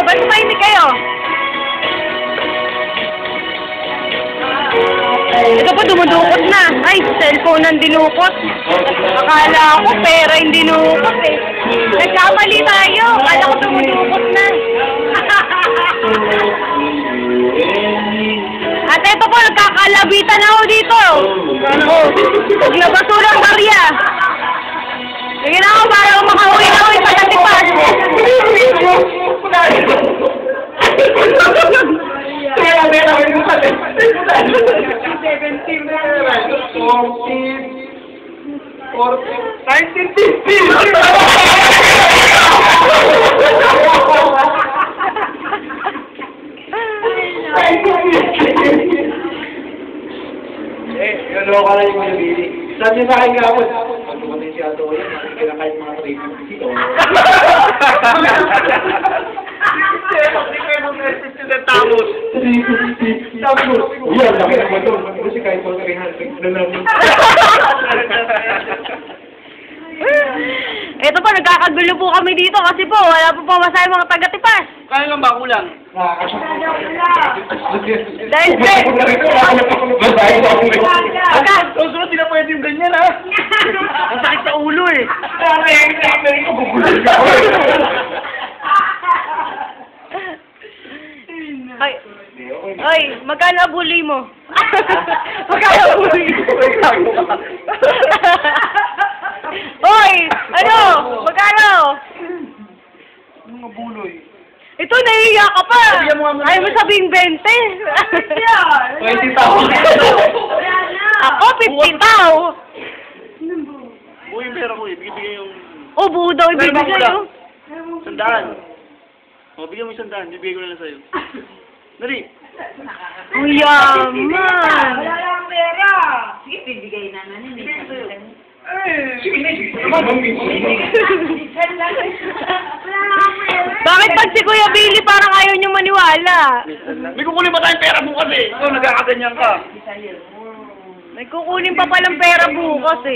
Ba't tumahimik kayo? Ito po, dumudukot na. Ay, cellphone ang dinukot. Akala ko pera yung dinukot eh. Nagkamali tayo. Akala ko dumudukot na. At ito po, nagkakalabitan ako dito. Naglabas ulang barya. Sige na ako, para makauwi na ako yung patatipas. Ano ka lang yung malabili? Sabi niya sa akin ka ako, pag tumatay si Ato, yan, kinakain mga 350 dito. Hindi kayo mag-message sila tapos. 350. Tapos. Uyan, laki naman doon. Kasi kahit po 300 na lang. Ito po, nagkakagulo po kami dito kasi po, wala po pamasahe mga taga-tipas. Kaya lang ba kulang? Dahil Susunod, di na pwede yung ganyan, ha? Ang sakit sa ulo, eh. Ay, magkano abuli mo? Magkano abuli mo? Hoy, ano? Magkano? Mga buloy. Ito, nahihiya ka pa. Ayaw mo sabihin 20. 20,000. Ako, 50 tao. Uy, yung pera ko, eh. Bigyan yung... Oh, buo daw ibibigay sa'yo. 100. O, bigyan mo 100. Bibigay ko na lang sa'yo. Dali. Ang yaman. Wala lang pera. Sige, bibigay na nanin. Sige na, sige. Bakit pag si Kuya Billy parang ayaw niyo maniwala? May kukunin pa tayong pera bukas, eh. Ikaw, nagkakaganyan ka. May kukunin pa palang pera bukas eh.